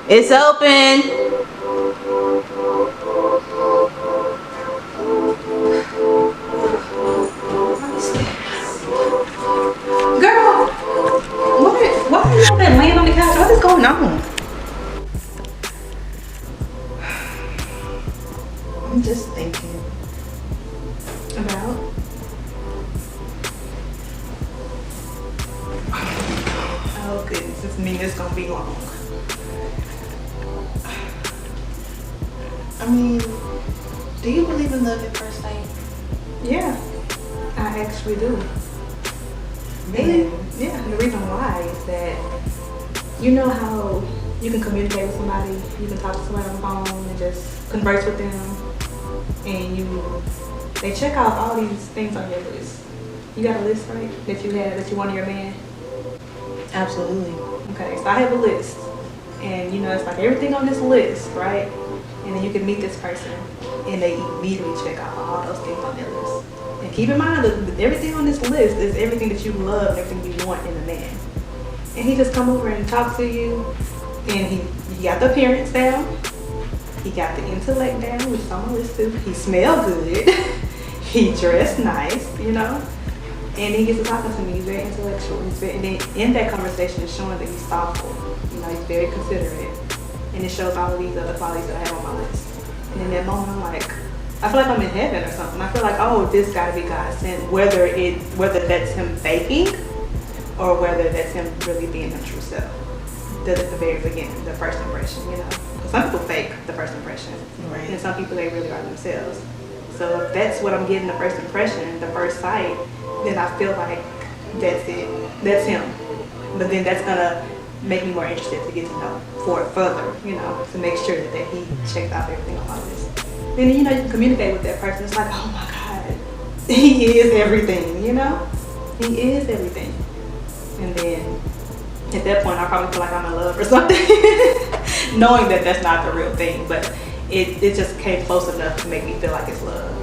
It's open. Girl, why are you been laying on the couch? What is going on? I'm just thinking about oh goodness, this meeting is gonna be long. I mean, do you believe in love at first sight? Yeah, I actually do. Really? And yeah, the reason why is that you know how you can communicate with somebody, you can talk to somebody on the phone and just converse with them, and they check off all these things on your list. You got a list, right? That you want in your man? Absolutely. Okay, so I have a list, and it's like everything on this list, right? And then you can meet this person, and they immediately check out all those things on their list. And keep in mind that everything on this list is everything that you love, everything you want in a man. And he just come over and talk to you, and he got the appearance down, he got the intellect down, which is on my list too. He smelled good, he dressed nice, and he gets to talking to me. He's very intellectual. And then in that conversation, it's showing that he's thoughtful. He's very considerate, and it shows all of these other qualities that I have on my list. And in that moment, I'm like, I feel like I'm in heaven or something. I feel like, oh, this got to be God sent. Whether that's him faking, or whether that's him really being his true self. At the very beginning, the first impression, Because some people fake the first impression, Right. And some people they really are themselves. So if that's what I'm getting, the first impression, the first sight, then I feel like that's it. That's him. But then that's gonna make me more interested to get to know further, to make sure that he checked out everything on my list. Then you can communicate with that person. It's like, oh my God, he is everything, He is everything. And then at that point, I probably feel like I'm in love or something, knowing that that's not the real thing. But it just came close enough to make me feel like it's love,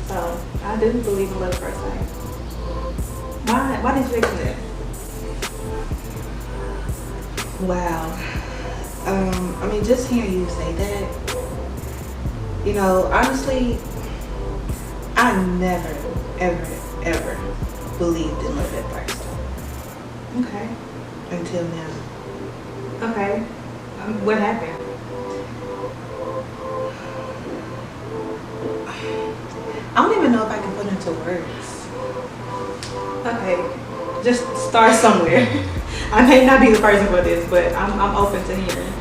So I do believe in love at first sight. Why did you ask me that? Wow. I mean, just hearing you say that, honestly, I never, ever, ever believed in love at first. Okay. Until now. Okay. What happened? I don't even know if I can put into words. Okay. Just start somewhere. I may not be the person for this, but I'm open to hearing.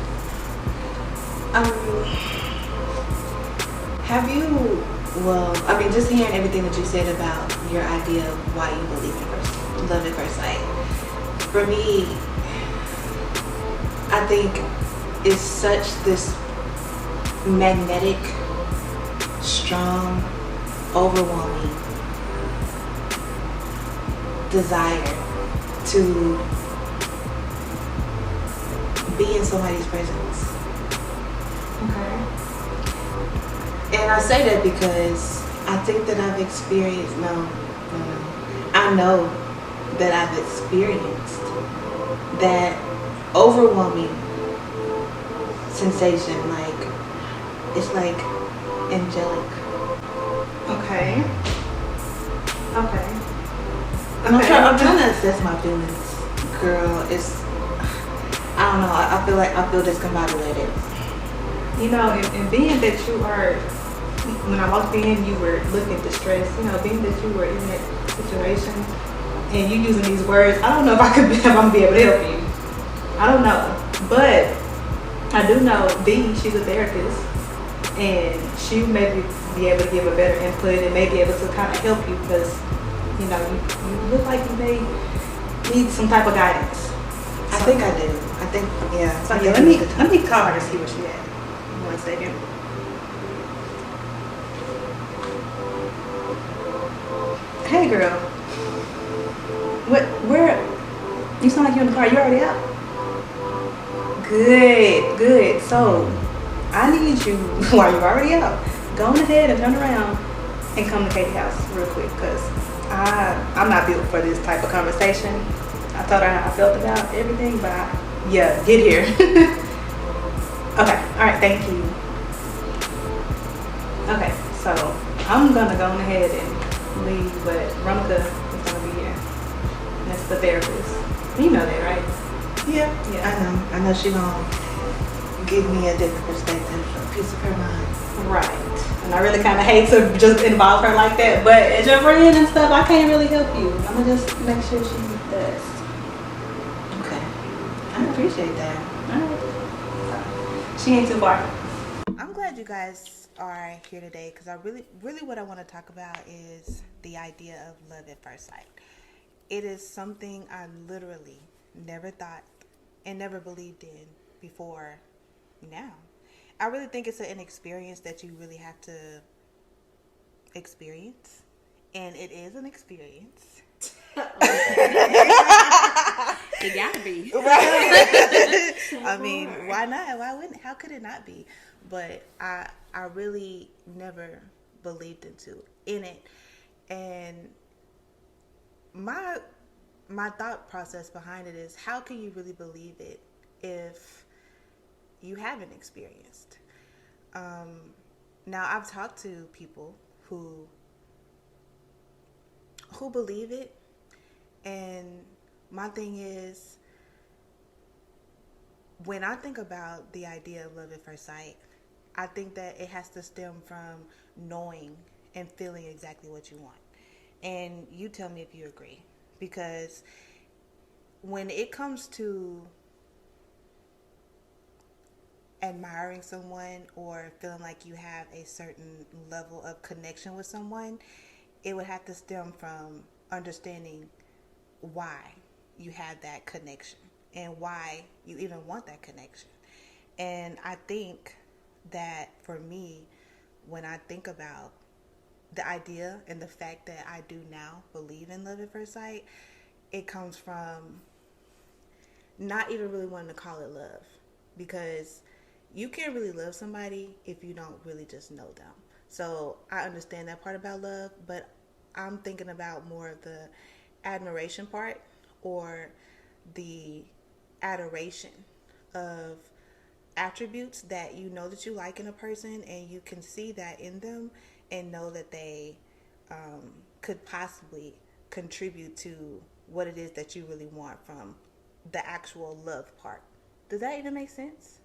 Have you, just hearing everything that you said about your idea of why you believe in love at first sight. For me, I think it's such this magnetic, strong, overwhelming desire to be in somebody's presence. Okay. And I say that because I think that I've experienced, I know that I've experienced that overwhelming sensation, it's like angelic. Okay. I'm trying to assess my feelings, girl. I don't know. I feel discombobulated. And being that you are, when I walked in, you were looking distressed. Being that you were in that situation, and you using these words, I don't know if I'm gonna be able to help you. I don't know, but I do know she's a therapist, and she may be able to give a better input and may be able to kind of help you because you look like you may need some type of guidance. I think I do. I think, yeah. So yeah, let me call her to see where she at. 1 second. Hey girl. Where you sound like you're in the car. You already out? Good. So I need you while you're already out, go on ahead and turn around and come to Katie's house real quick because I'm not built for this type of conversation. I told her how I felt about everything, but get here. Okay. All right. Thank you. Okay. So I'm gonna go ahead and leave, but Veronica is gonna be here. That's the therapist. You know that, right? Yeah, Yeah. I know she gonna give me a different perspective, a piece of her mind. Right. And I really kind of hate to just involve her like that, but as your friend and stuff, I can't really help you. I'm gonna just make sure she does. Okay, I appreciate that. All right. She ain't too far. I'm glad you guys are here today because I really what I want to talk about is the idea of love at first sight. It is something I literally never thought and never believed in before now. I really think it's an experience that you really have to experience, and it is an experience. It gotta be. Right. I mean, why not? Why wouldn't? How could it not be? But I really never believed in it, and my thought process behind it is, how can you really believe it if you haven't experienced? Now I've talked to people who believe it, and my thing is, when I think about the idea of love at first sight, I think that it has to stem from knowing and feeling exactly what you want. And you tell me if you agree. Because when it comes to admiring someone or feeling like you have a certain level of connection with someone, it would have to stem from understanding why you have that connection and why you even want that connection. And I think that for me, when I think about the idea and the fact that I do now believe in love at first sight, it comes from not even really wanting to call it love, because you can't really love somebody if you don't really just know them. So I understand that part about love, but I'm thinking about more of the admiration part, or the adoration of attributes that you know that you like in a person, and you can see that in them and know that they could possibly contribute to what it is that you really want from the actual love part. Does that even make sense?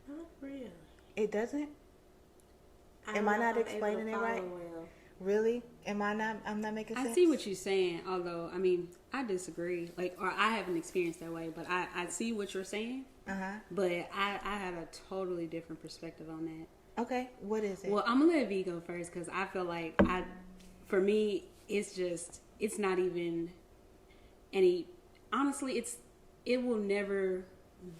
Not really. It doesn't? Am I not explaining it right? Well. Really? I'm not making sense? I see what you're saying, although, I mean, I disagree. Or I haven't experienced that way, but I see what you're saying. Uh-huh. But I have a totally different perspective on that. Okay, what is it? Well, I'm going to let V go first, because I feel like, for me, it's not even any, honestly, it will never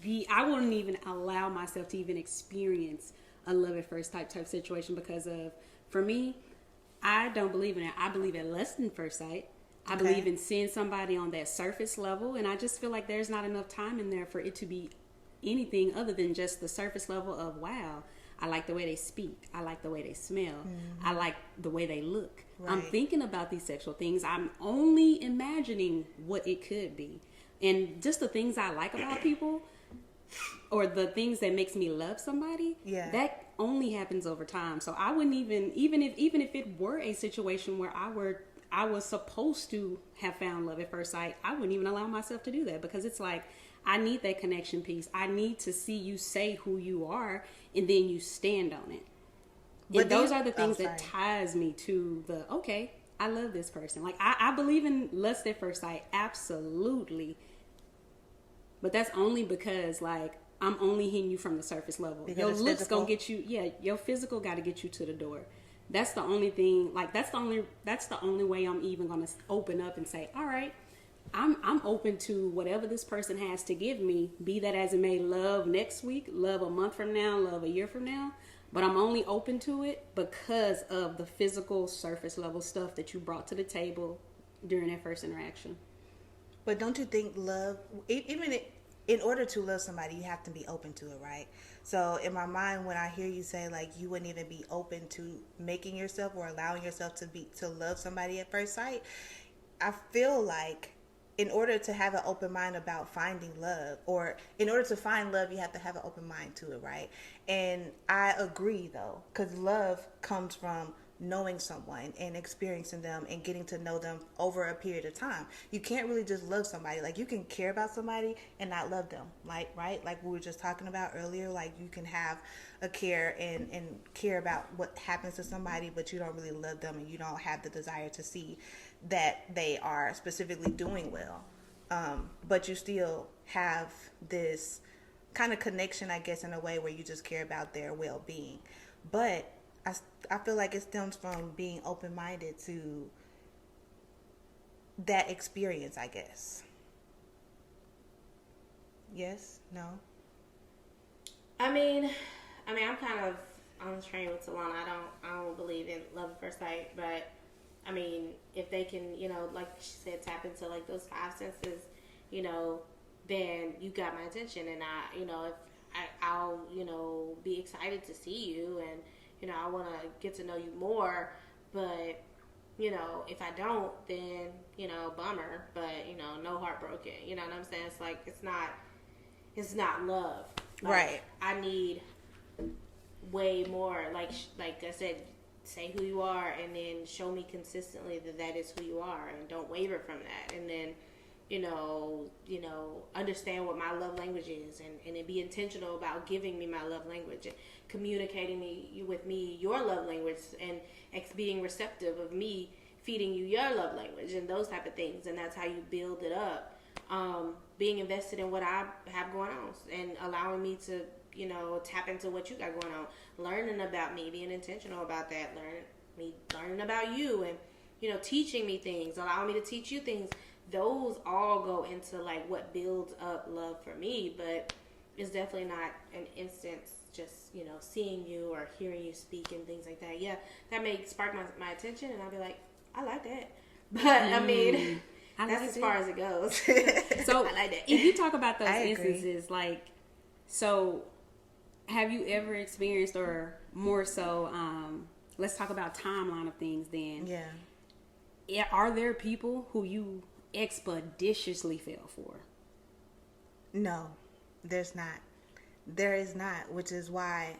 be, I wouldn't even allow myself to even experience a love at first type situation, because of, for me, I don't believe in it. I believe in less than first sight. I believe in seeing somebody on that surface level, and I just feel like there's not enough time in there for it to be anything other than just the surface level of, wow, I like the way they speak. I like the way they smell. Mm-hmm. I like the way they look. Right. I'm thinking about these sexual things. I'm only imagining what it could be. And just the things I like about people, or the things that makes me love somebody, that only happens over time. So I wouldn't even if it were a situation where I was supposed to have found love at first sight, I wouldn't even allow myself to do that, because it's like, I need that connection piece. I need to see you say who you are, and then you stand on it. But those are the things that ties me to the, okay, I love this person. Like, I believe in lust at first sight, absolutely. But that's only because, like, I'm only hitting you from the surface level. Because your looks gonna get you, your physical got to get you to the door. That's the only thing, like, that's the only way I'm even gonna open up and say, all right, I'm open to whatever this person has to give me, be that as it may, love next week, love a month from now, love a year from now. But I'm only open to it because of the physical surface level stuff that you brought to the table during that first interaction. But don't you think love, even in order to love somebody, you have to be open to it, right? So in my mind, when I hear you say, like, you wouldn't even be open to making yourself or allowing yourself to love somebody at first sight, I feel like in order to have an open mind about finding love, or in order to find love, you have to have an open mind to it, right? And I agree, though, because love comes from knowing someone and experiencing them and getting to know them over a period of time. You can't really just love somebody. Like, you can care about somebody and not love them, like, right? Like we were just talking about earlier, like you can have a care and care about what happens to somebody, but you don't really love them, and you don't have the desire to see that they are specifically doing well. But you still have this kind of connection, I guess, in a way where you just care about their well-being. But I feel like it stems from being open-minded to that experience, I guess. Yes? No? I mean, I'm kind of on the train with Talonna. I don't believe in love at first sight, but I mean, if they can, like she said, tap into like those five senses, then you got my attention, and I'll be excited to see you, and I want to get to know you more. But if I don't, then bummer. But no heart broken. You know what I'm saying? It's like it's not love. Like, right. I need way more. Like I said, say who you are, and then show me consistently that is who you are, and don't waver from that. And then understand what my love language is, and then be intentional about giving me my love language, and communicating with me your love language, and being receptive of me feeding you your love language, and those type of things. And that's how you build it up. Being invested in what I have going on, and allowing me to tap into what you got going on, learning about me, being intentional about that, learning about you, and teaching me things, allowing me to teach you things. Those all go into like what builds up love for me. But it's definitely not an instance just seeing you or hearing you speak and things like that. Yeah, that may spark my attention, and I'll be like, I like that. But I mean, that's as far as it goes. So I like that. if you talk about those I agree. instances, like, so have you ever experienced, or more so, let's talk about timeline of things then. Yeah. Are there people who you expeditiously fell for? No, there's not. There is not, which is why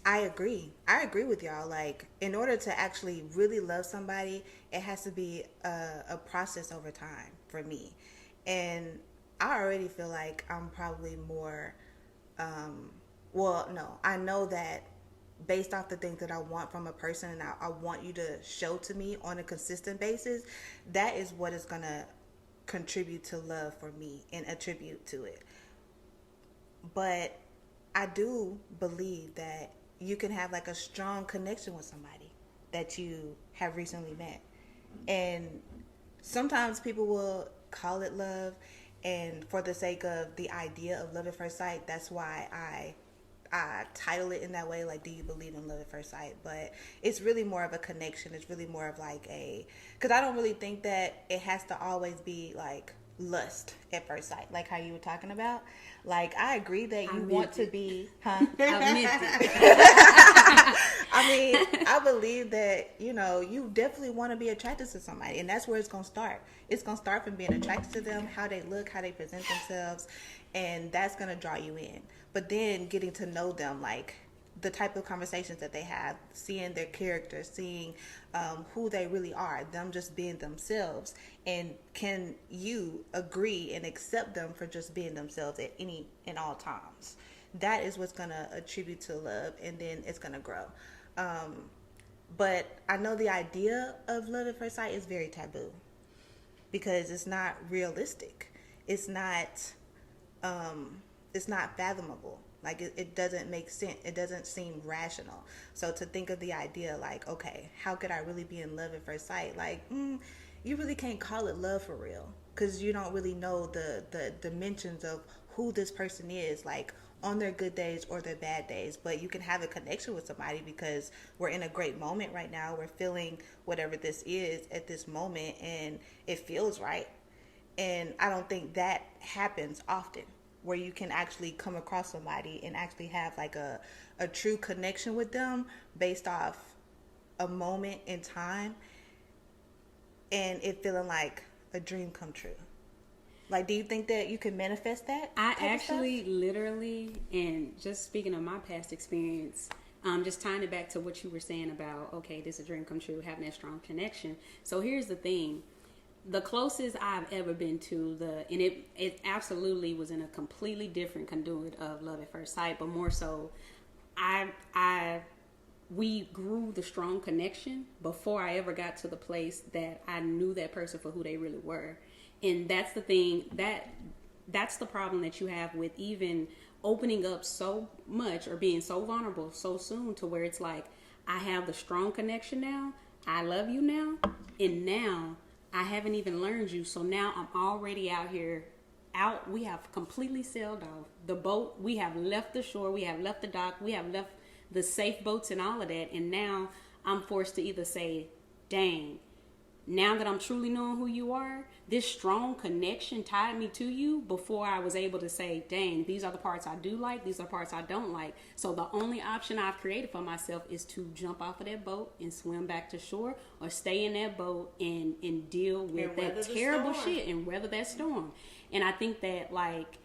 I agree. I agree with y'all. Like, in order to actually really love somebody, it has to be a process over time for me. And I already feel like I'm probably more, I know that based off the things that I want from a person, and I want you to show to me on a consistent basis, that is what is going to contribute to love for me and attribute to it. But I do believe that you can have like a strong connection with somebody that you have recently met. And sometimes people will call it love, and for the sake of the idea of love at first sight, that's why I title it in that way, like, do you believe in love at first sight? But it's really more of a connection. It's really more of like because I don't really think that it has to always be like lust at first sight, like how you were talking about. Like, I agree that you want to be, huh? I meant it. I mean, I believe that, you definitely want to be attracted to somebody, and that's where it's going to start. It's going to start from being attracted to them, how they look, how they present themselves, and that's going to draw you in. But then getting to know them, like the type of conversations that they have, seeing their character, seeing who they really are, them just being themselves, and can you agree and accept them for just being themselves at any and all times? That is what's going to attribute to love, and then it's going to grow. But I know the idea of love at first sight is very taboo, because it's not realistic. It's not fathomable. Like, it doesn't make sense. It doesn't seem rational. So to think of the idea, like, okay, how could I really be in love at first sight? Like, you really can't call it love for real, because you don't really know the dimensions of who this person is, like, on their good days or their bad days. But you can have a connection with somebody because we're in a great moment right now. We're feeling whatever this is at this moment, and it feels right. And I don't think that happens often, where you can actually come across somebody and actually have like a true connection with them based off a moment in time, and it feeling like a dream come true? Like, do you think that you can manifest that? I type of actually stuff? literally, and just speaking of my past experience, just tying it back to what you were saying about, okay, this is a dream come true, having that strong connection. So here's the thing. The closest I've ever been to and it absolutely was in a completely different conduit of love at first sight, but more so, we grew the strong connection before I ever got to the place that I knew that person for who they really were. And that's the thing, that's the problem that you have with even opening up so much or being so vulnerable so soon, to where it's like, I have the strong connection now, I love you now, and now I haven't even learned you, so now I'm already out here. We have completely sailed off the boat, we have left the shore, we have left the dock, we have left the safe boats and all of that, and now I'm forced to either say, dang, now that I'm truly knowing who you are, this strong connection tied me to you before I was able to say, dang, these are the parts I do like, these are the parts I don't like. So the only option I've created for myself is to jump off of that boat and swim back to shore, or stay in that boat and deal with that terrible shit and weather that storm. And I think that, like,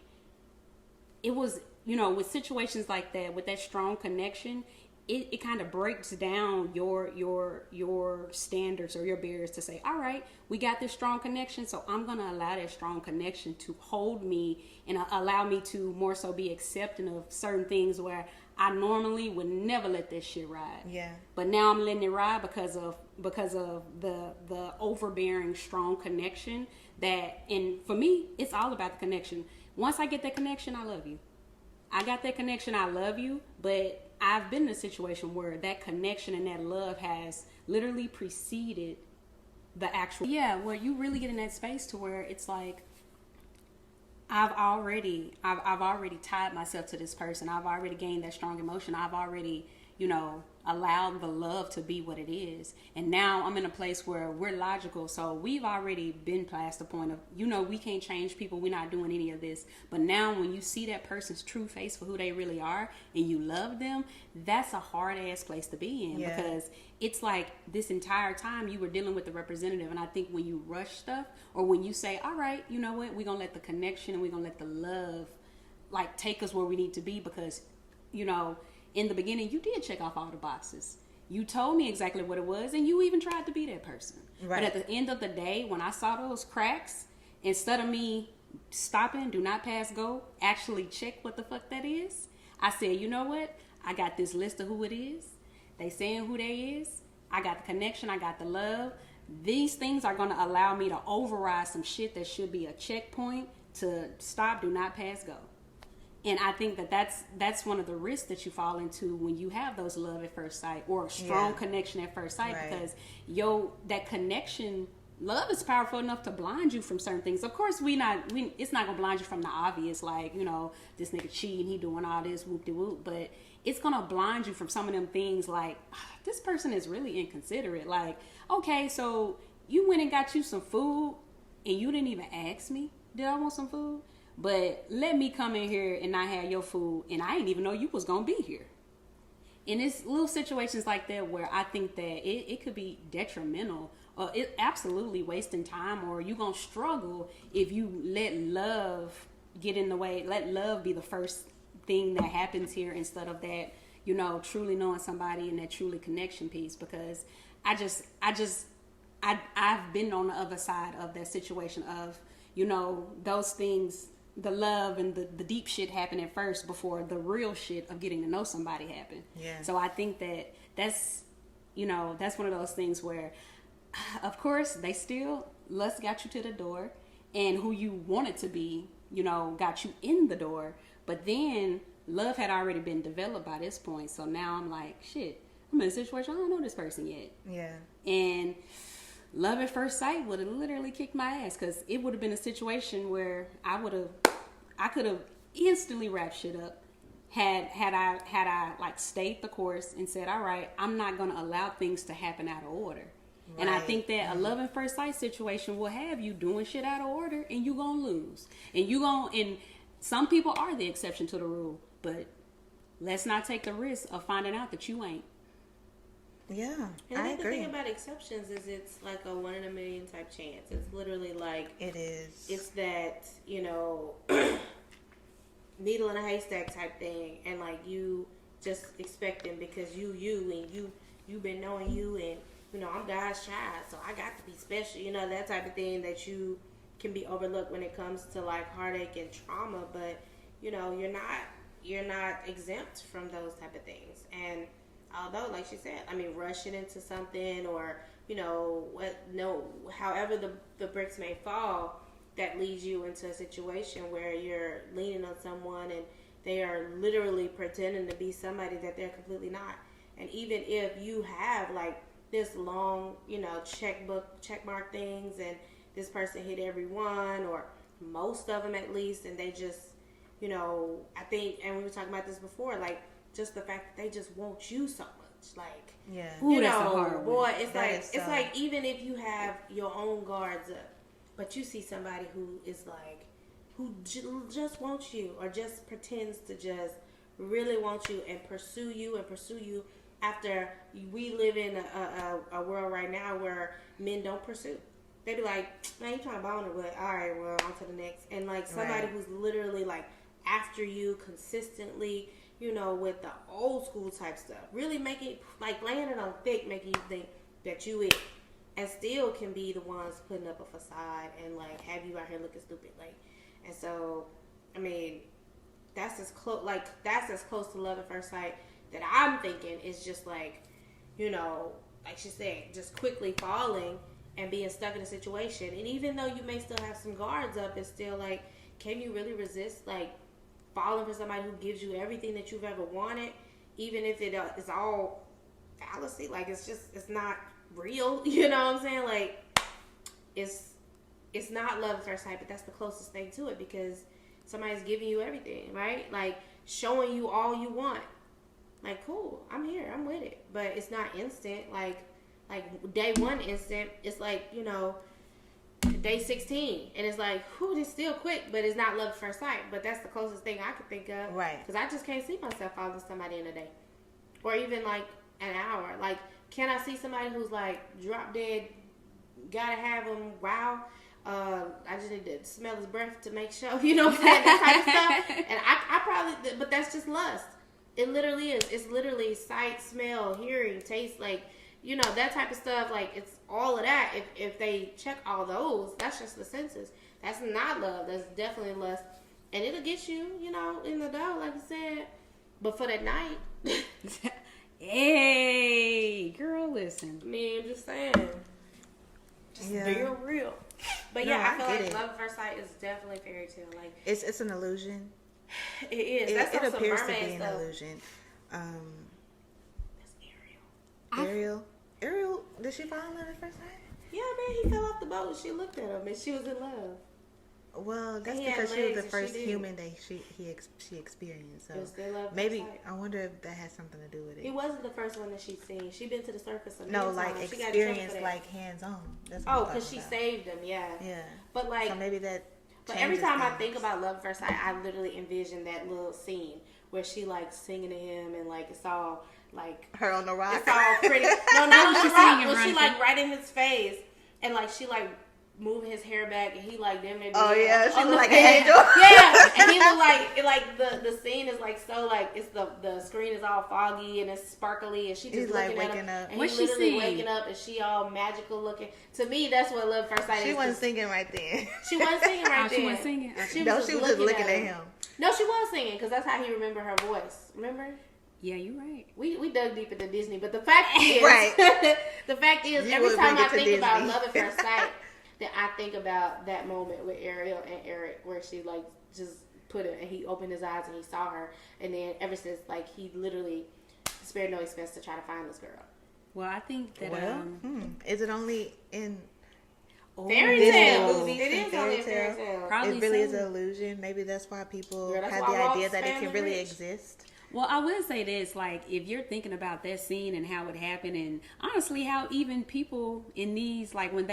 it was, with situations like that, with that strong connection, it kind of breaks down your standards or your barriers to say, all right, we got this strong connection, so I'm going to allow that strong connection to hold me and allow me to more so be accepting of certain things where I normally would never let this shit ride. Yeah. But now I'm letting it ride because of the overbearing strong connection and for me, it's all about the connection. Once I get that connection, I love you. I got that connection, I love you, but I've been in a situation where that connection and that love has literally preceded the actual, where you really get in that space to where it's like, I've already tied myself to this person. I've already gained that strong emotion. I've already, allowed the love to be what it is. And now I'm in a place where we're logical. So we've already been past the point of, we can't change people. We're not doing any of this. But now when you see that person's true face for who they really are and you love them, that's a hard ass place to be in. Yeah. Because it's like this entire time you were dealing with the representative. And I think when you rush stuff, or when you say, all right, you know what, we're going to let the connection and we're going to let the love like take us where we need to be, because, in the beginning, you did check off all the boxes. You told me exactly what it was, and you even tried to be that person. Right. But at the end of the day, when I saw those cracks, instead of me stopping, do not pass go, actually check what the fuck that is, I said, you know what? I got this list of who it is. They saying who they is. I got the connection. I got the love. These things are going to allow me to override some shit that should be a checkpoint to stop, do not pass go. And I think that's one of the risks that you fall into when you have those love at first sight, or a strong connection at first sight, right. Because that connection, love is powerful enough to blind you from certain things. Of course, it's not gonna blind you from the obvious, like, this nigga cheating, he doing all this whoop-de-whoop, but it's gonna blind you from some of them things like, this person is really inconsiderate. Like, okay, so you went and got you some food and you didn't even ask me, did I want some food? But let me come in here and not have your food, and I didn't even know you was going to be here. And it's little situations like that where I think that it could be detrimental, or it absolutely wasting time, or you're going to struggle if you let love get in the way, let love be the first thing that happens here instead of that, truly knowing somebody and that truly connection piece. Because I've been on the other side of that situation of, those things, the love and the deep shit happen at first before the real shit of getting to know somebody happen. Yeah. So I think that's one of those things where, of course, they still, lust got you to the door, and who you wanted to be, got you in the door. But then love had already been developed by this point. So now I'm like, shit, I'm in a situation, I don't know this person yet. Yeah. And love at first sight would have literally kicked my ass, because it would have been a situation where I could have instantly wrapped shit up had I like stayed the course and said, all right, I'm not going to allow things to happen out of order. Right. And I think that a love at first sight situation will have you doing shit out of order, and you going to lose. And some people are the exception to the rule, but let's not take the risk of finding out that you ain't. Yeah, And I I think the agree. thing about exceptions is it's like a 1 in a million type chance. It's literally like It is. it's that, you know, needle in a haystack type thing, and like you just expecting because you've been knowing you, and you know I'm God's child, so I got to be special, you know, that type of thing that you can be overlooked when it comes to like heartache and trauma. But you know you're not exempt from those type of things. And although, like she said, I mean, rushing into something, or you know however the bricks may fall, that leads you into a situation where you're leaning on someone and they are literally pretending to be somebody that they're completely not. And even if you have like this long, you know, checkmark things, and this person hit every one or most of them at least, and they just, you know, I think, and we were talking about this before, like just the fact that they just want you so much, like, Yeah. Ooh, you that's a know, hard one. boy, it's That like is it's so- like even if you have your own guards up, but you see somebody who is like, who just wants you, or just pretends to just really want you and pursue you after we live in a world right now where men don't pursue. They be like, man, you trying to bone her, but all right, well, on to the next. And like somebody Right. who's literally like after you consistently, you know, with the old school type stuff, really making, like laying it on thick, making you think that you it, and still can be the ones putting up a facade and like have you out here looking stupid, like. And so, I mean, that's as close to love at first sight that I'm thinking is just like, you know, like she said, just quickly falling and being stuck in a situation. And even though you may still have some guards up, it's still like, can you really resist like falling for somebody who gives you everything that you've ever wanted, even if it's all fallacy? Like it's not real. You know what I'm saying? Like it's not love at first sight, but that's the closest thing to it, because somebody's giving you everything, right? Like showing you all you want. Like, cool, I'm here, I'm with it. But it's not instant. Like day one instant, it's like, you know, day 16. And it's like, whew, it's still quick, but it's not love at first sight. But that's the closest thing I could think of. Right. Because I just can't see myself falling for somebody in a day. Or even like an hour. Like, can I see somebody who's like drop dead, gotta have them, wow. I just need to smell his breath to make sure, you know what I'm saying, that type of stuff. And I probably, but that's just lust. It literally is. It's literally sight, smell, hearing, taste, like, you know, that type of stuff. Like, it's all of that. If they check all those, that's just the senses. That's not love. That's definitely lust. And it'll get you, you know, in the door, like you said. But for that night, Hey, girl, listen. I mean, I'm just saying. Just Yeah. be real. But No, yeah, I I feel get like it. love at first sight is definitely fairy tale. Like, It's an illusion. it is. It, That's it some appears to mermaid be an stuff. illusion. That's Ariel. Ariel, did she fall in love at first sight? Yeah, man, he fell off the boat and she looked at him and she was in love. Well, that's He had because she was legs the and she first didn't. human that she experienced. So It was still love at maybe first sight. I wonder if that has something to do with it. He wasn't the first one that she'd seen. She'd been to the surface a No, million like times. She got in trouble experience, for that. like hands on. That's what Oh, I'm because talking she about. saved him, yeah. Yeah. But like, So maybe that. but every changes time I things. think about love at first sight, I literally envision that little scene where she like singing to him and like it's all like her on the rock. it's all pretty. No, not on She the rock. singing, But she Veronica. like right in his face, and like she like moving his hair back, and he like damn near. Oh, dead yeah, she on look the like an bed. angel. Yeah, and he was like the scene is like so like it's the screen is all foggy and it's sparkly, and she just He's, like, looking at waking him, up. and What's he she literally singing? waking up, and she all magical looking. To me, that's what love at first sight She is. wasn't 'cause singing right then. She wasn't singing right Oh, then. she wasn't singing? Okay. No, she was just looking at him. No, she was singing because that's how he remembered her voice. Remember? Yeah, you're right. We dug deep into Disney, but the fact is, Right. the fact is, You every would time bring I it to think about Disney. love at first sight, then I think about that moment with Ariel and Eric, where she like just put it, and he opened his eyes and he saw her, and then ever since, like he literally spared no expense to try to find this girl. Well, I think that Well, is it only in Fairy Disney tale. movies It and is only a fairy fairy tale? tale. Probably it really so. is an illusion. Maybe that's why people Yeah, that's have why the Walt's idea that it family can really rich. exist. Well, I will say this, like, if you're thinking about that scene and how it happened, and honestly, how even people in these, like, when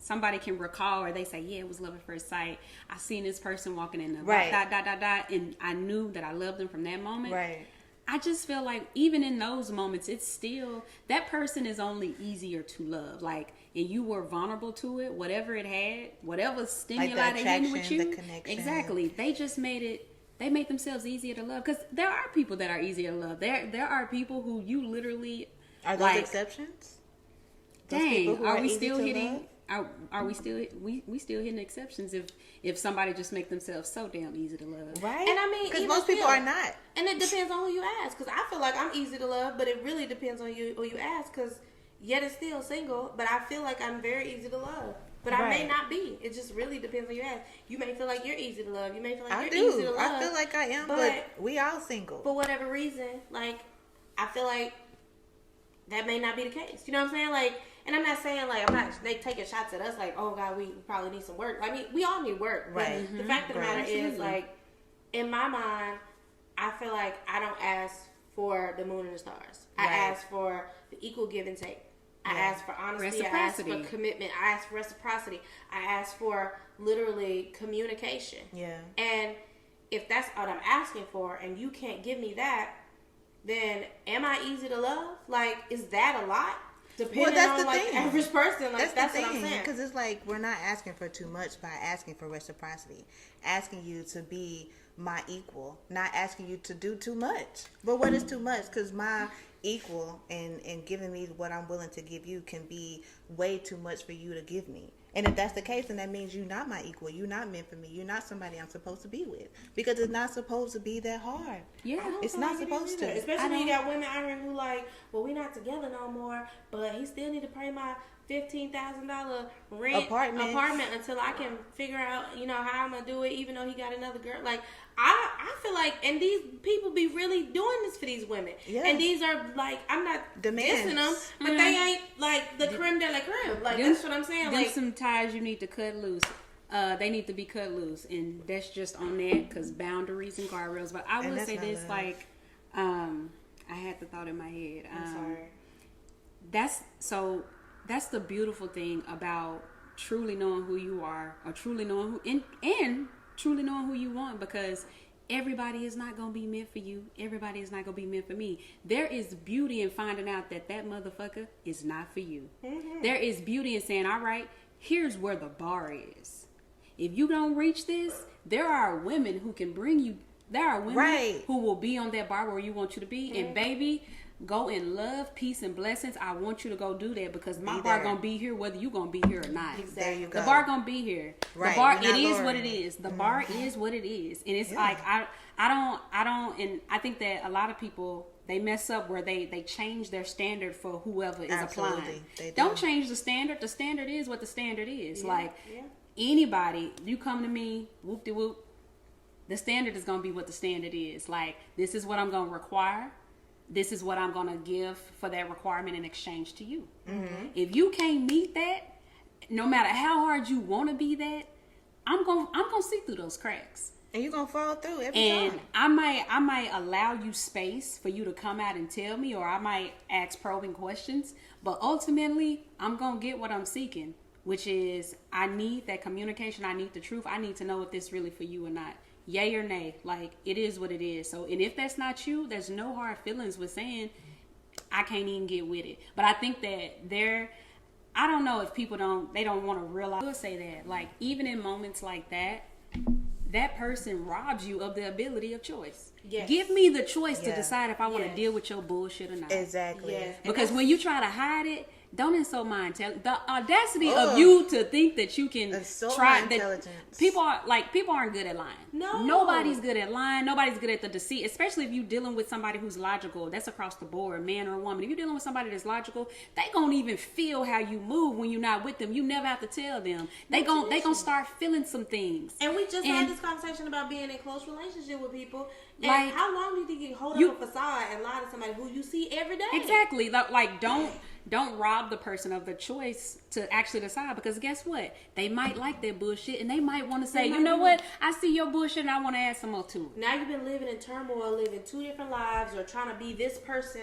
somebody can recall, or they say, yeah, it was love at first sight. I seen this person walking in the Right. and I knew that I loved them from that moment. Right. I just feel like even in those moments, it's still, that person is only easier to love. Like, and you were vulnerable to it, whatever it had, whatever stimuli they had with you. The connection. Exactly. They just they made themselves easier to love. Because there are people that are easier to love. There are people who you literally are those exceptions. Those dang, are we still hitting? Are we still we still hitting exceptions if somebody just make themselves so damn easy to love, right? And I mean, because most people are not, and it depends on who you ask. Because I feel like I'm easy to love, but it really depends on you who you ask. Because yet it's still single, but I feel like I'm very easy to love. But I may not be. It just really depends on you ask. You may feel like you're easy to love. You may feel like you're easy to love. I feel like I am, but we all single. For whatever reason, like, I feel like that may not be the case. You know what I'm saying? Like, and I'm not saying, like, they taking shots at us like, oh, God, we probably need some work. I mean, we all need work. Right. The fact of the matter is, like, in my mind, I feel like I don't ask for the moon and the stars. I ask for the equal give and take. I ask for honesty. I ask for commitment. I ask for reciprocity. I ask for literally communication. Yeah. And if that's what I'm asking for and you can't give me that, then am I easy to love? Like, is that a lot? Depending on, like, the average person. Like, that's what I'm saying. Because it's like, we're not asking for too much by asking for reciprocity. Asking you to be my equal. Not asking you to do too much. But what is too much? Because my equal and giving me what I'm willing to give you can be way too much for you to give me. And if that's the case, then that means you're not my equal. You're not meant for me. You're not somebody I'm supposed to be with. Because it's not supposed to be that hard. Yeah. It's not supposed to. Especially when you got women out here who like, well, we're not together no more, but he still need to pay my $15,000 rent apartment until I can figure out, you know, how I'm going to do it, even though he got another girl. Like, I feel like, and these people be really doing this for these women. Yeah. And these are, like, I'm not dissing them, but they ain't, like, the creme de la creme. Like, that's what I'm saying. Like, some ties you need to cut loose. They need to be cut loose. And that's just on that, because boundaries and guardrails. But I will say this, like, I had the thought in my head. I'm sorry. That's the beautiful thing about truly knowing who you are, or truly knowing who, and truly knowing who you want, because everybody is not going to be meant for you. Everybody is not going to be meant for me. There is beauty in finding out that motherfucker is not for you. Mm-hmm. There is beauty in saying, all right, here's where the bar is. If you don't reach this, there are women who can bring you, there are women who will be on that bar where you want you to be. Mm-hmm. And baby, go in love, peace, and blessings. I want you to go do that, because my bar gonna be here whether you gonna be here or not. Exactly. There you go. The bar gonna be here. Right. The bar, it is what it is. The bar is what it is, and it's like I don't, and I think that a lot of people, they mess up where they change their standard for whoever is applying. Don't change the standard. The standard is what the standard is. Anybody, you come to me, whoop de whoop. The standard is gonna be what the standard is. Like, this is what I'm gonna require. This is what I'm going to give for that requirement in exchange to you. Mm-hmm. If you can't meet that, no matter how hard you want to be that, I'm going to see through those cracks. And you're going to fall through every time. And I might allow you space for you to come out and tell me, or I might ask probing questions. But ultimately, I'm going to get what I'm seeking, which is I need that communication. I need the truth. I need to know if this really for you or not. Yay or nay, like, it is what it is. So, and if that's not you, there's no hard feelings with saying I can't even get with it. But I think that I don't know if people don't want to realize. I will say that, like, even in moments like that, that person robs you of the ability of choice. Yes. Give me the choice to decide if I want to deal with your bullshit or not. Exactly. Yes. Because when you try to hide it, don't insult my intelligence. The audacity of you to think that you can try that. People aren't good at lying. No, nobody's good at lying. Nobody's good at the deceit. Especially if you're dealing with somebody who's logical. That's across the board, man or woman. If you're dealing with somebody that's logical, they gonna even feel how you move when you're not with them. You never have to tell them. They gonna start feeling some things. And we just had this conversation about being in close relationship with people. And like, how long do you think you can hold up a facade and lie to somebody who you see every day? Exactly. Like, don't rob the person of the choice to actually decide, because guess what? They might like that bullshit, and they might want to say, you know what? I see your bullshit and I want to add some more to it. Now you've been living in turmoil, living two different lives, or trying to be this person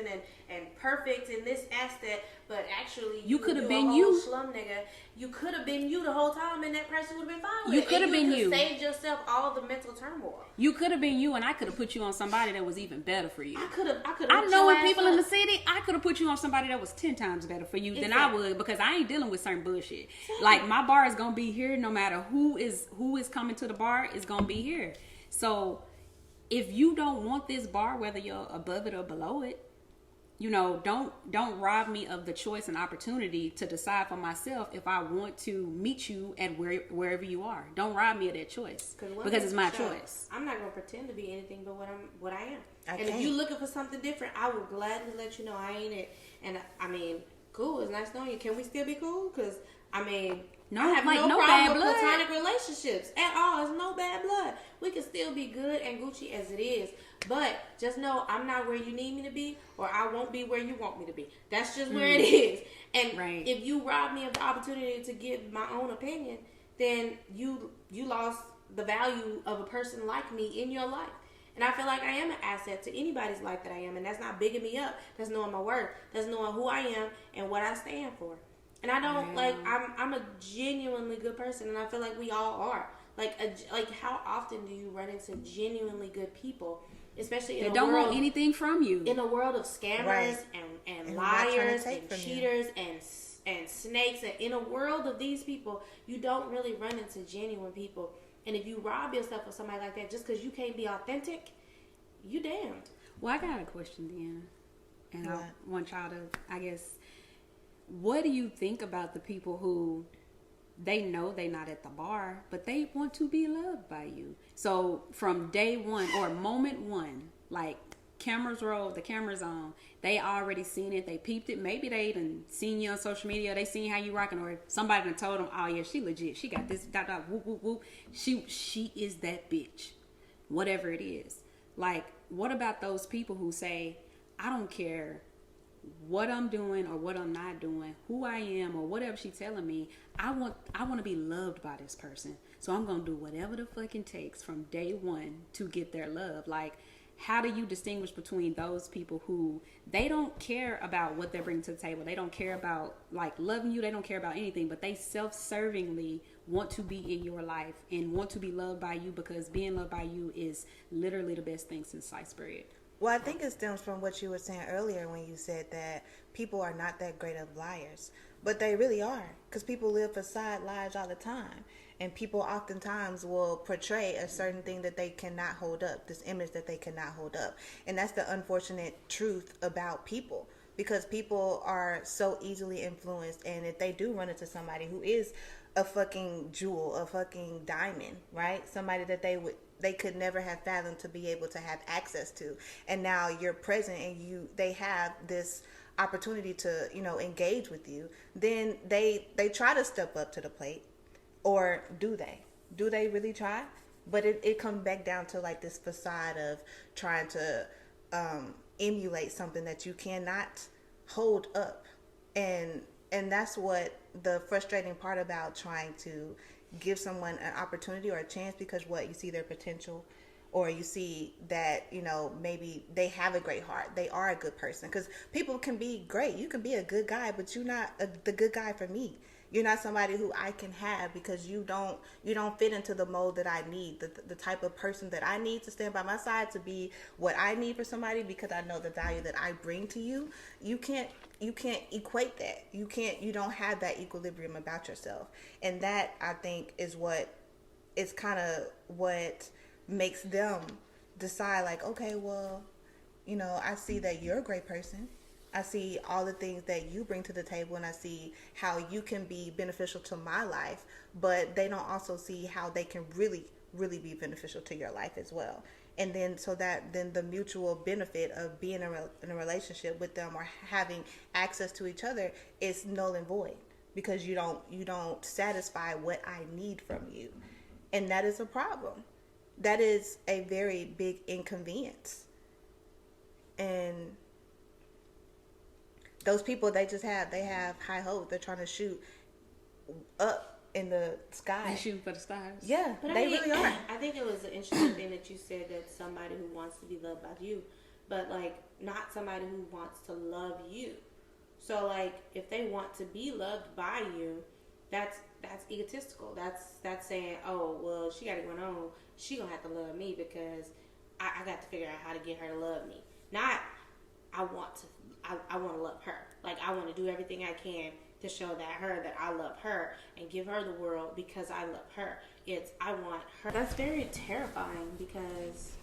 and perfect in this aspect, but actually You could have a been whole you. slum nigga. You could have been you the whole time, and that person would have been fine with You it. could have been you. Saved yourself all the mental turmoil. You could have been you, and I could have put you on somebody that was even better for you. I could have. I know with people in the city, I could have put you on somebody that was 10 times better for you than I would, because I ain't dealing with certain bullshit. Like, my bar is gonna be here, no matter who is coming to the bar is gonna be here. So if you don't want this bar, whether you're above it or below it, you know, don't rob me of the choice and opportunity to decide for myself if I want to meet you at wherever you are. Don't rob me of that choice, because it's my choice. I'm not gonna pretend to be anything but what I am. And if you looking for something different, I will gladly let you know I ain't it. And I mean, cool. It's nice knowing you. Can we still be cool? Because I mean, No, I have like, no no problem bad with blood. platonic relationships at all. It's no bad blood. We can still be good and Gucci as it is. But just know I'm not where you need me to be, or I won't be where you want me to be. That's just where it is. And if you rob me of the opportunity to give my own opinion, then you lost the value of a person like me in your life. And I feel like I am an asset to anybody's life that I am. And that's not bigging me up. That's knowing my worth. That's knowing who I am and what I stand for. And I don't I'm a genuinely good person, and I feel like we all are. Like how often do you run into genuinely good people, especially in They a don't world, want anything from you. in a world of scammers and liars and cheaters and snakes, and in a world of these people, you don't really run into genuine people. And if you rob yourself of somebody like that just because you can't be authentic, you damned. Well, I got a question, Deanna, and I want y'all to, I guess, what do you think about the people who they know they're not at the bar, but they want to be loved by you? So from day one or moment one, like cameras roll, the camera's on, they already seen it, they peeped it. Maybe they even seen you on social media, they seen how you rocking, or somebody done told them, oh yeah, she legit, she got this, whoop, whoop, whoop. She is that bitch, whatever it is. Like, what about those people who say, I don't care what I'm doing or what I'm not doing, who I am or whatever she's telling me, I want to be loved by this person. So I'm going to do whatever the fucking takes from day one to get their love. Like, how do you distinguish between those people who they don't care about what they're bringing to the table? They don't care about like loving you. They don't care about anything, but they self-servingly want to be in your life and want to be loved by you, because being loved by you is literally the best thing since sliced bread. Well, I think it stems from what you were saying earlier when you said that people are not that great of liars. But they really are, because people live facade lives all the time. And people oftentimes will portray a certain thing that they cannot hold up, this image that they cannot hold up. And that's the unfortunate truth about people, because people are so easily influenced. And if they do run into somebody who is a fucking jewel, a fucking diamond, right? Somebody that they could never have fathomed to be able to have access to, and now you're present and they have this opportunity to, you know, engage with you, then they try to step up to the plate. Or do they really try? But it comes back down to like this facade of trying to emulate something that you cannot hold up. And that's what the frustrating part about trying to give someone an opportunity or a chance, because you see their potential, or you see that, you know, maybe they have a great heart, they are a good person. Because people can be great, you can be a good guy, but you're not the good guy for me. You're not somebody who I can have, because you don't fit into the mold that I need, the type of person that I need to stand by my side to be what I need for somebody, because I know the value that I bring to you. You can't equate that. You don't have that equilibrium about yourself. And that, I think, is kind of what makes them decide, like, okay, well, you know, I see that you're a great person. I see all the things that you bring to the table, and I see how you can be beneficial to my life, but they don't also see how they can really, really be beneficial to your life as well. And then then the mutual benefit of being in a relationship with them or having access to each other is null and void, because you don't satisfy what I need from you. And that is a problem. That is a very big inconvenience. And those people, they have high hopes. They're trying to shoot up in the sky. They shooting for the stars. Yeah, But they really are. I think it was an interesting thing that you said, that somebody who wants to be loved by you, but like not somebody who wants to love you. So like, if they want to be loved by you, that's egotistical. That's saying, oh well, she got it going on. She gonna have to love me because I got to figure out how to get her to love me. Not I want to love her. Like, I want to do everything I can to show that I love her and give her the world because I love her. It's I want her. That's very terrifying because,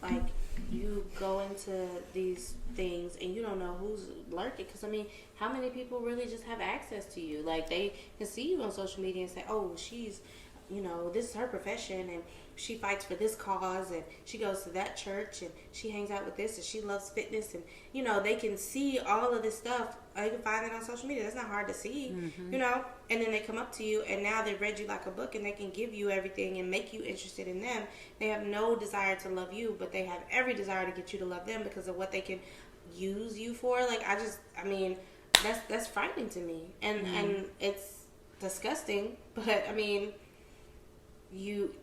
like, you go into these things and you don't know who's lurking. Because, I mean, how many people really just have access to you? Like, they can see you on social media and say, oh, she's, this is her profession and she fights for this cause and she goes to that church and she hangs out with this and she loves fitness. And, they can see all of this stuff. You can find it on social media. That's not hard to see, And then they come up to you and now they've read you like a book and they can give you everything and make you interested in them. They have no desire to love you, but they have every desire to get you to love them because of what they can use you for. Like, that's frightening to me. And it's disgusting, but I mean, you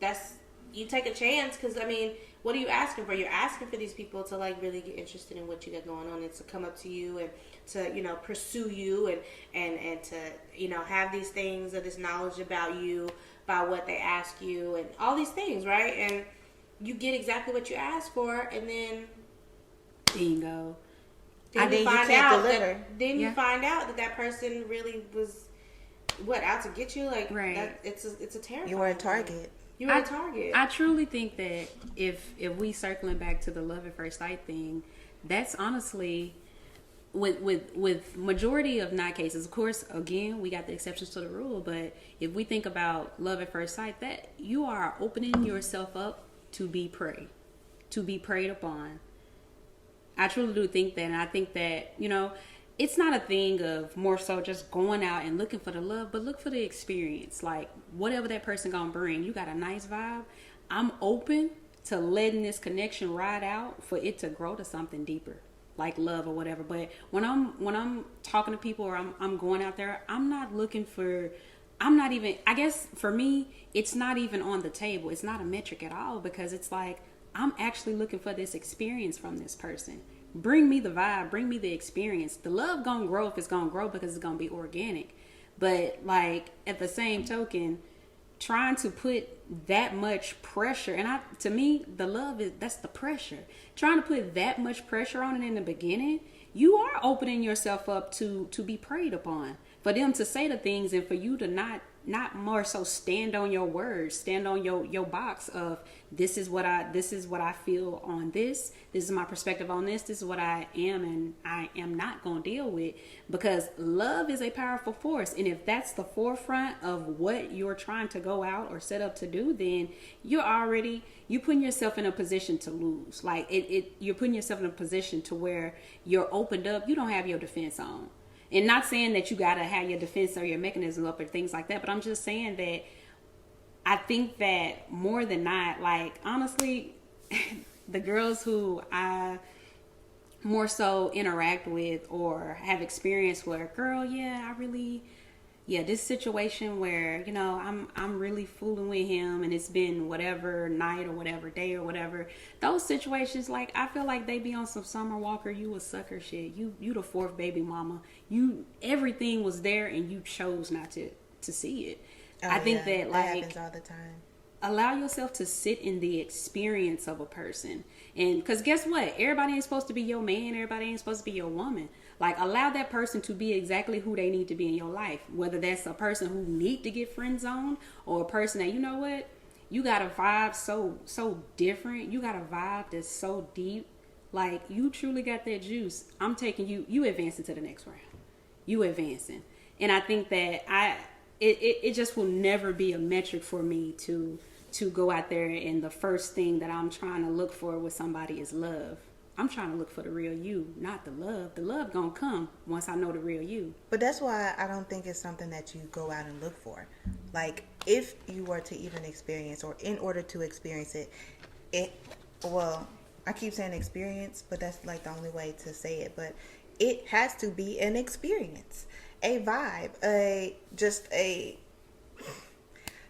take a chance because, I mean, what are you asking for? You're asking for these people to, like, really get interested in what you got going on and to come up to you and to, pursue you and to, have these things or this knowledge about you by what they ask you and all these things, right? And you get exactly what you asked for and then bingo. Then you find out that person really was out to get you. Like, right. It's a terrifying. You were a target. You're a target. I truly think that if we circling back to the love at first sight thing, that's honestly with majority of not cases. Of course, again, we got the exceptions to the rule, but if we think about love at first sight, that you are opening yourself up to be preyed upon. I truly do think that, and I think that, it's not a thing of more so just going out and looking for the love, but look for the experience. Like, whatever that person gonna bring, you got a nice vibe. I'm open to letting this connection ride out for it to grow to something deeper, like love or whatever. But when I'm talking to people or I'm going out there, I'm not even, I guess for me, it's not even on the table. It's not a metric at all because it's like, I'm actually looking for this experience from this person. Bring me the vibe, bring me the experience. The love gonna grow if it's gonna grow because it's gonna be organic. But, like, at the same token, trying to put that much pressure, and to me, the love that's the pressure. Trying to put that much pressure on it in the beginning, you are opening yourself up to be preyed upon. For them to say the things and for you to not more so stand on your words, stand on your box of this is what I feel on this is my perspective on this is what I am and I am not going to deal with, because love is a powerful force. And if that's the forefront of what you're trying to go out or set up to do, then you're putting yourself in a position to lose. Like you're putting yourself in a position to where you're opened up, you don't have your defense on. And not saying that you got to have your defense or your mechanism up or things like that, but I'm just saying that I think that more than not, like, honestly, the girls who I more so interact with or have experience where, girl, this situation where, I'm really fooling with him and it's been whatever night or whatever day or whatever. Those situations, like, I feel like they be on some Summer Walker, you a sucker shit. You the fourth baby mama. Everything was there and you chose not to see it. I think that happens all the time. Allow yourself to sit in the experience of a person. And because guess what? Everybody ain't supposed to be your man. Everybody ain't supposed to be your woman. Like, allow that person to be exactly who they need to be in your life. Whether that's a person who need to get friend zoned or a person that, you know what? You got a vibe so different. You got a vibe that's so deep. Like, you truly got that juice. I'm taking you advancing to the next round. You advancing. And I think that it just will never be a metric for me to go out there and the first thing that I'm trying to look for with somebody is love. I'm trying to look for the real you, not the love. The love gonna come once I know the real you. But that's why I don't think it's something that you go out and look for. Like, if you were to even experience, or in order to experience I keep saying experience, but that's like the only way to say it. But it has to be an experience, a vibe,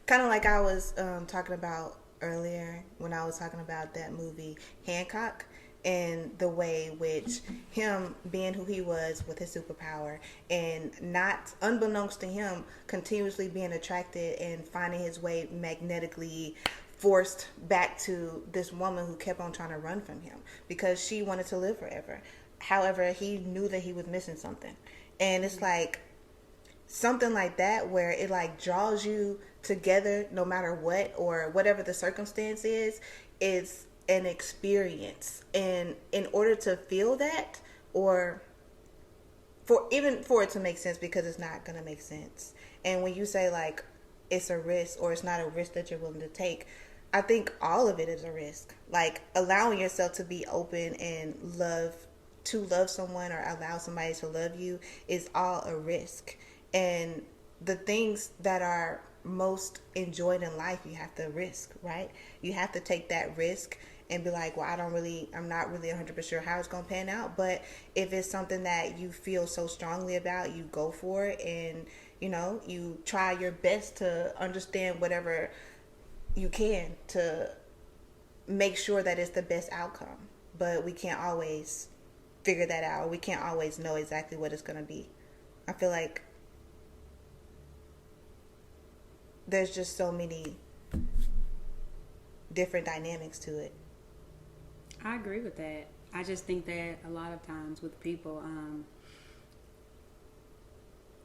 kind of like I was talking about earlier when I was talking about that movie Hancock. in the way which him being who he was with his superpower and not unbeknownst to him continuously being attracted and finding his way magnetically forced back to this woman who kept on trying to run from him because she wanted to live forever. However, he knew that he was missing something. And it's like something like that where it like draws you together no matter what or whatever the circumstance is an experience. And in order to feel that, or for it to make sense, because it's not going to make sense. And when you say like it's a risk or it's not a risk that you're willing to take, I think all of it is a risk. Like allowing yourself to be open and love someone or allow somebody to love you is all a risk. And the things that are most enjoyed in life, you have to risk, right? You have to take that risk and be like, well, I'm not really 100% sure how it's going to pan out. But if it's something that you feel so strongly about, you go for it and, you try your best to understand whatever you can to make sure that it's the best outcome. But we can't always figure that out. We can't always know exactly what it's going to be. I feel like there's just so many different dynamics to it. I agree with that. I just think that a lot of times with people,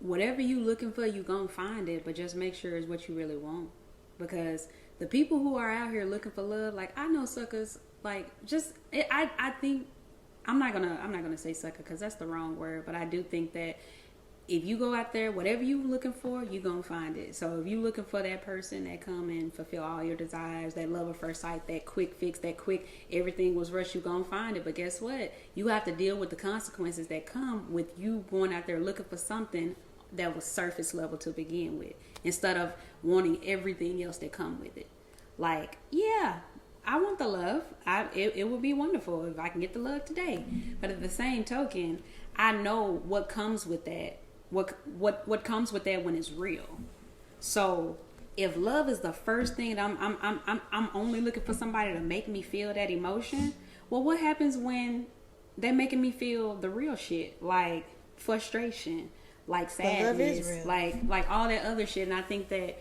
whatever you looking for, you gonna find it, but just make sure it's what you really want. Because the people who are out here looking for love, like I know suckers, like I think I'm not gonna say sucker because that's the wrong word, but I do think that if you go out there, whatever you looking for, you gonna find it. So if you looking for that person that come and fulfill all your desires, that love at first sight, that quick fix, that quick everything was rushed, you gonna find it. But guess what? You have to deal with the consequences that come with you going out there looking for something that was surface level to begin with, instead of wanting everything else that come with it. Like, yeah, I want the love. It would be wonderful if I can get the love today. But at the same token, I know what comes with that. What comes with that when it's real. So if love is the first thing that I'm only looking for somebody to make me feel that emotion, well, what happens when they're making me feel the real shit, like frustration, like sadness, like all that other shit? And I think that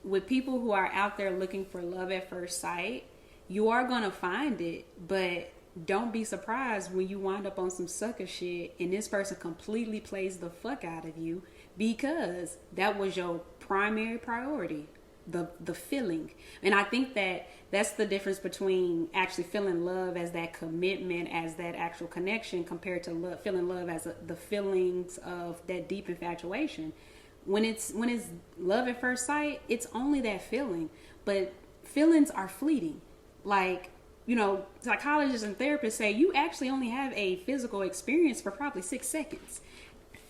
with people who are out there looking for love at first sight, you are gonna find it, but don't be surprised when you wind up on some sucker shit and this person completely plays the fuck out of you because that was your primary priority, the feeling. And I think that that's the difference between actually feeling love as that commitment, as that actual connection, compared to feeling love as the feelings of that deep infatuation. When it's love at first sight, it's only that feeling, but feelings are fleeting. Like, psychologists and therapists say you actually only have a physical experience for probably 6 seconds.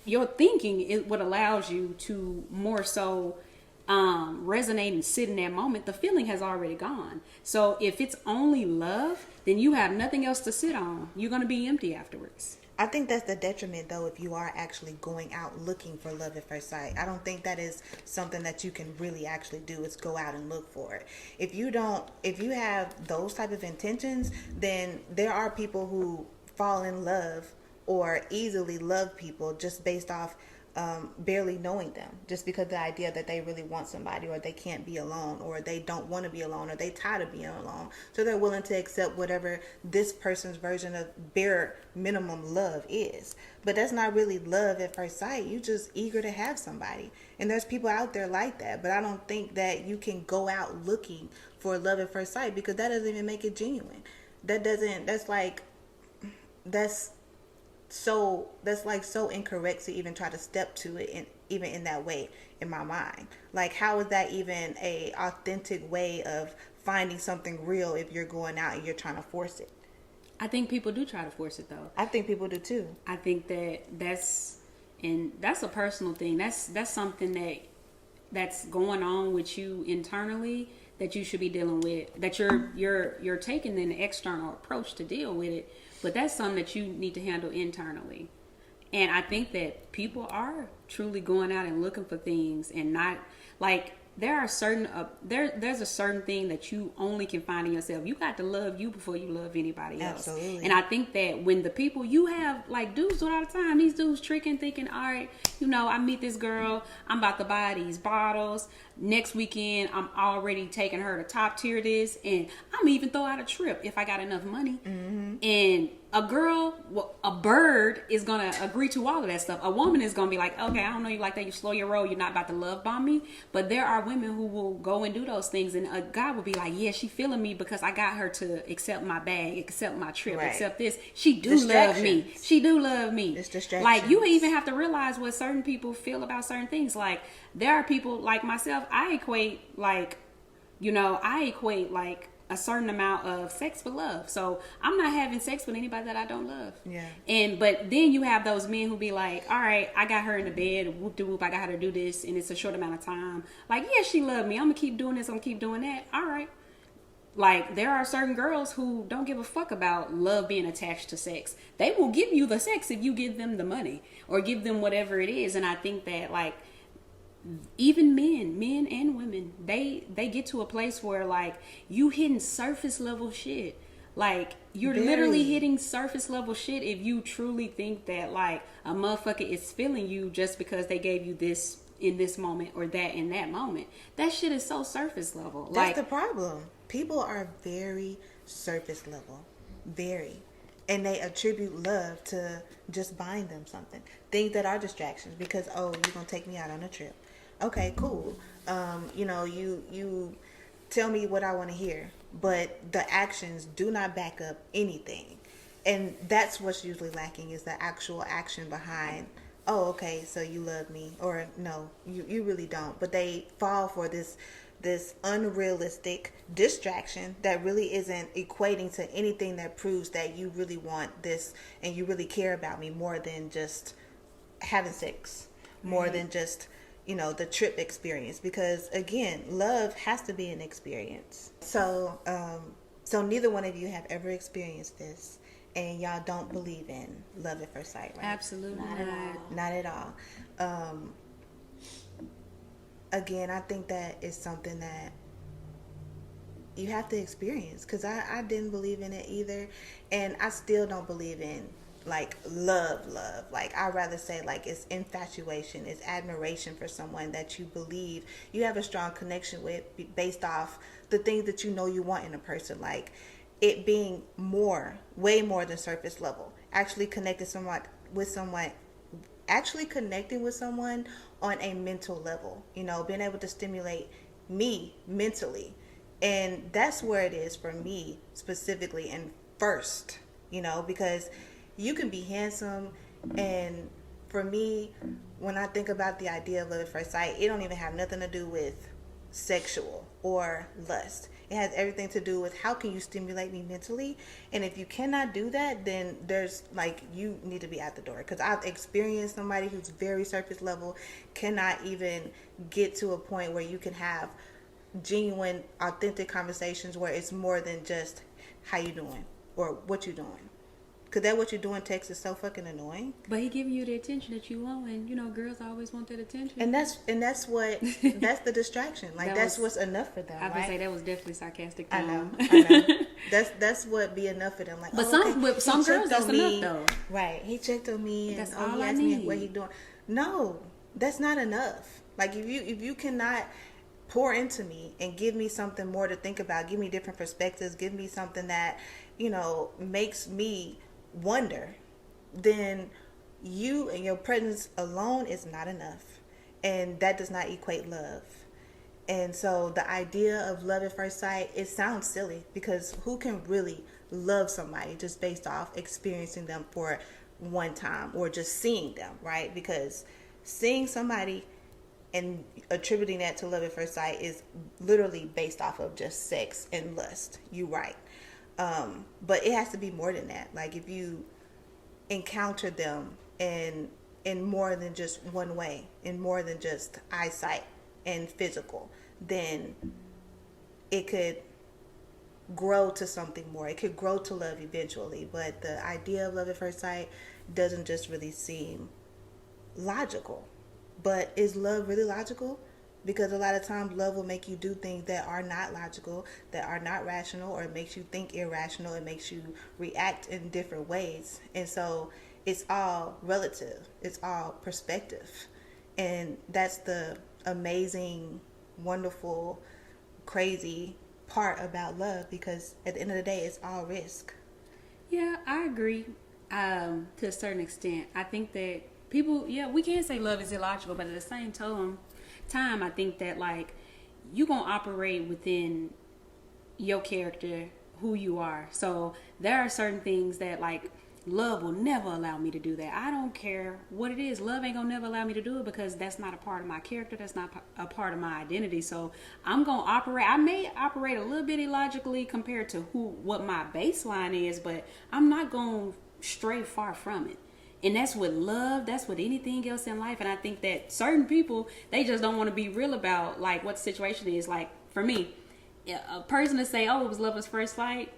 Your thinking is what allows you to more so resonate and sit in that moment. The feeling has already gone. So if it's only love, then you have nothing else to sit on. You're going to be empty afterwards. I think that's the detriment, though, if you are actually going out looking for love at first sight. I don't think that is something that you can really actually do, is go out and look for it. If you have those type of intentions, then there are people who fall in love or easily love people just based off barely knowing them, just because the idea that they really want somebody, or they can't be alone, or they don't want to be alone, or they tired of being alone, so they're willing to accept whatever this person's version of bare minimum love is. But that's not really love at first sight. You just eager to have somebody, and there's people out there like that. But I don't think that you can go out looking for love at first sight, because that doesn't even make it genuine. That's so incorrect to even try to step to it even in that way in my mind. Like, how is that even a authentic way of finding something real if you're going out and you're trying to force it? I think people do try to force it, though. I think people do too. I think that's a personal thing. That's something that's going on with you internally that you should be dealing with, that you're taking an external approach to deal with it. But that's something that you need to handle internally. And I think that people are truly going out and looking for things, and not like there are certain there's a certain thing that you only can find in yourself. You got to love you before you love anybody else. Absolutely. And I think that when the people you have, like, dudes do it all the time, these dudes tricking, thinking, all right, you know, I meet this girl, I'm about to buy these bottles. Next weekend, I'm already taking her to top tier this, and I'm even throw out a trip if I got enough money. Mm-hmm. And a girl, a bird is gonna agree to all of that stuff. A woman is gonna be like, okay, I don't know you like that, you slow your roll, you're not about to love bomb me. But there are women who will go and do those things, and a guy will be like, yeah, she feeling me because I got her to accept my bag, accept my trip, right. accept this. She do love me. She do love me. It's distractions. Like, you even have to realize what certain people feel about certain things. Like, there are people like myself, I equate like a certain amount of sex with love. So I'm not having sex with anybody that I don't love. Yeah. But then you have those men who be like, all right, I got her in the bed, whoop de whoop, I got her to do this, and it's a short amount of time. Like, yeah, she loved me. I'm gonna keep doing this, I'm gonna keep doing that. All right. Like, there are certain girls who don't give a fuck about love being attached to sex. They will give you the sex if you give them the money or give them whatever it is. And I think that, like, even men and women, they get to a place where, like, you hitting surface level shit. Like, you're literally hitting surface level shit if you truly think that, like, a motherfucker is feeling you just because they gave you this in this moment or that in that moment. That shit is so surface level. That's like, the problem. People are very surface level. Very. And they attribute love to just buying them something. Things that are distractions because, oh, you're going to take me out on a trip. Okay, cool. You know, you tell me what I want to hear, but the actions do not back up anything. And that's what's usually lacking, is the actual action behind, oh, okay, so you love me, or no, you really don't. But they fall for this unrealistic distraction that really isn't equating to anything that proves that you really want this and you really care about me more than just having sex, more than just, you know, the trip experience. Because again, love has to be an experience. So neither one of you have ever experienced this, and y'all don't believe in love at first sight, right? Absolutely not at all. Again, I think that is something that you have to experience, because I didn't believe in it either, and I still don't believe in, like, love. Like, I'd rather say, like, it's infatuation, it's admiration for someone that you believe you have a strong connection with based off the things that you know you want in a person. Like, it being way more than surface level. Actually connecting with someone on a mental level, you know, being able to stimulate me mentally. And that's where it is for me specifically and first, you know, because you can be handsome, and for me, when I think about the idea of love at first sight, it don't even have nothing to do with sexual or lust. It has everything to do with how can you stimulate me mentally. And if you cannot do that, then there's, like, you need to be out the door. Because I've experienced somebody who's very surface level, cannot even get to a point where you can have genuine, authentic conversations where it's more than just how you doing or what you doing. Because that what you doing text is so fucking annoying. But he giving you the attention that you want, and you know, girls always want that attention. And that's the distraction. Like, that's what's enough for them. I would say that was definitely sarcastic. I know. That's what be enough for them. Like, but okay, some girls, that's enough though. Right? He checked on me, and that's he all I asked need. me what he doing. No, that's not enough. Like, if you cannot pour into me and give me something more to think about, give me different perspectives, give me something that, you know, makes me wonder, then you and your presence alone is not enough, and that does not equate love. And so the idea of love at first sight, it sounds silly, because who can really love somebody just based off experiencing them for one time or just seeing them, right? Because seeing somebody and attributing that to love at first sight is literally based off of just sex and lust. You right. But it has to be more than that. Like, if you encounter them in more than just one way, in more than just eyesight and physical, then it could grow to something more. It could grow to love eventually. But the idea of love at first sight doesn't just really seem logical. But is love really logical? because a lot of times love will make you do things that are not logical, that are not rational, or it makes you think irrational. It makes you react in different ways. And so it's all relative. It's all perspective. And that's the amazing, wonderful, crazy part about love, because at the end of the day, it's all risk. Yeah, I agree to a certain extent. I think that people, we can say love is illogical, but at the same time, I think that, like, you gonna operate within your character, who you are. So there are certain things that, like, love will never allow me to do that. I don't care what it is. Love ain't gonna never allow me to do it, because that's not a part of my character. That's not a part of my identity. So I'm gonna operate. I may operate a little bit illogically compared to what my baseline is, but I'm not gonna stray far from it. And that's with love. That's with anything else in life. And I think that certain people, they just don't want to be real about, like, what the situation is. Like, for me, a person to say, oh, it was love at first sight,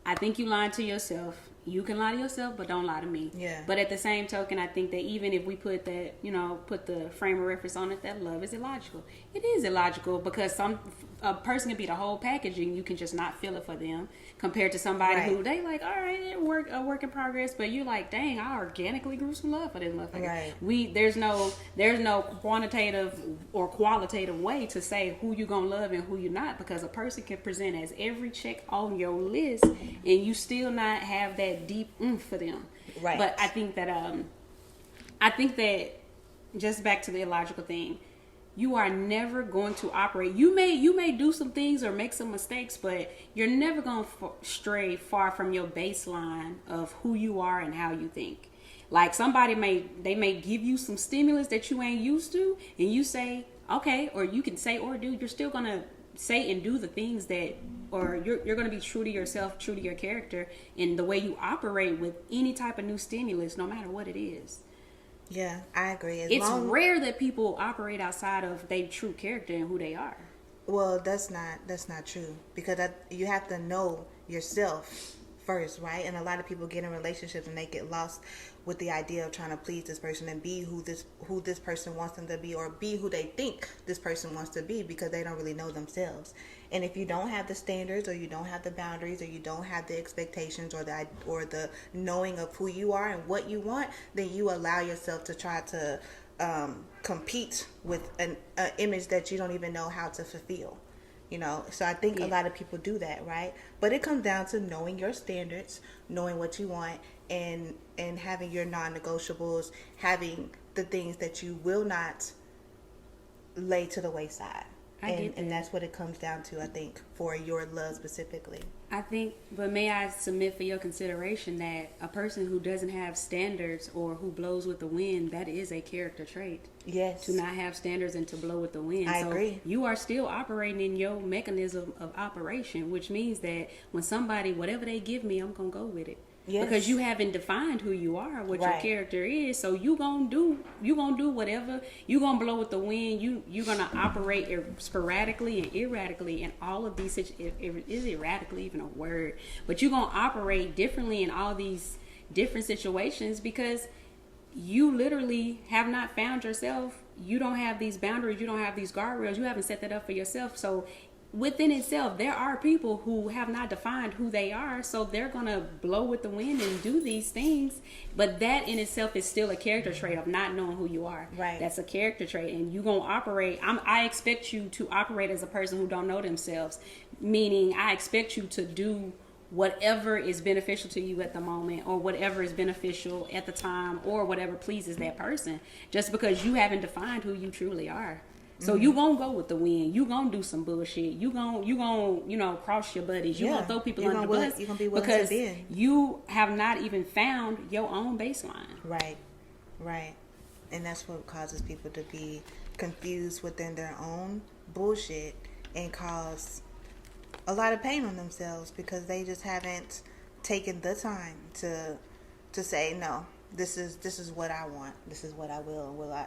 I think you lying to yourself. You can lie to yourself, but don't lie to me. Yeah. But at the same token, I think that even if we put that, put the frame of reference on it, that love is illogical. It is illogical, because a person can be the whole package and you can just not feel it for them, compared to somebody who they like, all right, a work in progress, but you like, dang, I organically grew some love for this motherfucker. Right. There's no quantitative or qualitative way to say who you gonna love and who you're not, because a person can present as every check on your list and you still not have that deep for them. Right. But I think that just back to the illogical thing, you are never going to operate. You may do some things or make some mistakes, but you're never going to stray far from your baseline of who you are and how you think. Like, somebody may give you some stimulus that you ain't used to, and you say, okay, or you can say or do, you're still going to say and do the things that, or you're going to be true to yourself, true to your character, and the way you operate with any type of new stimulus, no matter what it is. Yeah, I agree. It's rare that people operate outside of their true character and who they are. Well, that's not true, because you have to know yourself first, right? And a lot of people get in relationships and they get lost with the idea of trying to please this person and be who this person wants them to be, or be who they think this person wants to be, because they don't really know themselves. And if you don't have the standards, or you don't have the boundaries, or you don't have the expectations, or the knowing of who you are and what you want, then you allow yourself to try to compete with an image that you don't even know how to fulfill. So I think a lot of people do that, right? But it comes down to knowing your standards, knowing what you want, and having your non-negotiables, having the things that you will not lay to the wayside. And that's what it comes down to, I think, for your love specifically. I think, but may I submit for your consideration that a person who doesn't have standards, or who blows with the wind, that is a character trait. Yes. To not have standards and to blow with the wind. I agree. You are still operating in your mechanism of operation, which means that when somebody, whatever they give me, I'm going to go with it. Yes. Because you haven't defined who you are, what your character is. So you gonna do whatever. You gonna blow with the wind. You're gonna operate sporadically and erratically in all of these situations. Is erratically even a word? But you're gonna operate differently in all these different situations, because you literally have not found yourself. You don't have these boundaries. You don't have these guardrails. You haven't set that up for yourself. So within itself, there are people who have not defined who they are, so they're gonna blow with the wind and do these things. But that in itself is still a character trait of not knowing who you are. Right. That's a character trait, and you gonna operate. I expect you to operate as a person who don't know themselves. Meaning, I expect you to do whatever is beneficial to you at the moment, or whatever is beneficial at the time, or whatever pleases that person. Just because you haven't defined who you truly are. So you gonna go with the wind. You gonna do some bullshit. You gonna cross your buddies. You gonna throw people under the bus. You gonna be willing because to bend. You have not even found your own baseline. Right. And that's what causes people to be confused within their own bullshit, and cause a lot of pain on themselves, because they just haven't taken the time to say, no, this is what I want. This is what I will I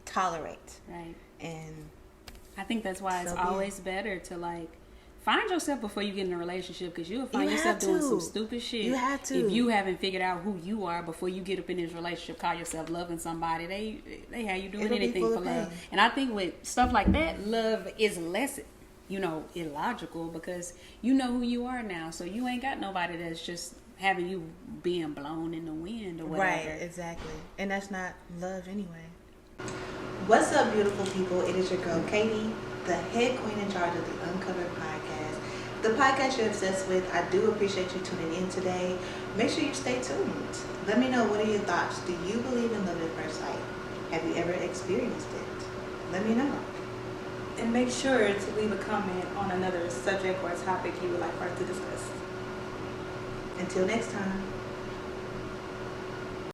tolerate. Right. And I think that's why it's always better to, like, find yourself before you get in a relationship, because you'll find You yourself have doing to. some stupid shit. You have to. If you haven't figured out who you are before you get up in this relationship, call yourself loving somebody, they have you doing It'll be anything full for of love. pain. And I think with stuff like that, love is less, illogical, because you know who you are now. So you ain't got nobody that's just having you being blown in the wind or whatever. Right, exactly. And that's not love anyway. What's up, beautiful people? It is your girl, Katie, the head queen in charge of the Uncovered podcast. The podcast you're obsessed with. I do appreciate you tuning in today. Make sure you stay tuned. Let me know, what are your thoughts? Do you believe in love at first sight? Have you ever experienced it? Let me know. And make sure to leave a comment on another subject or topic you would like for us to discuss. Until next time.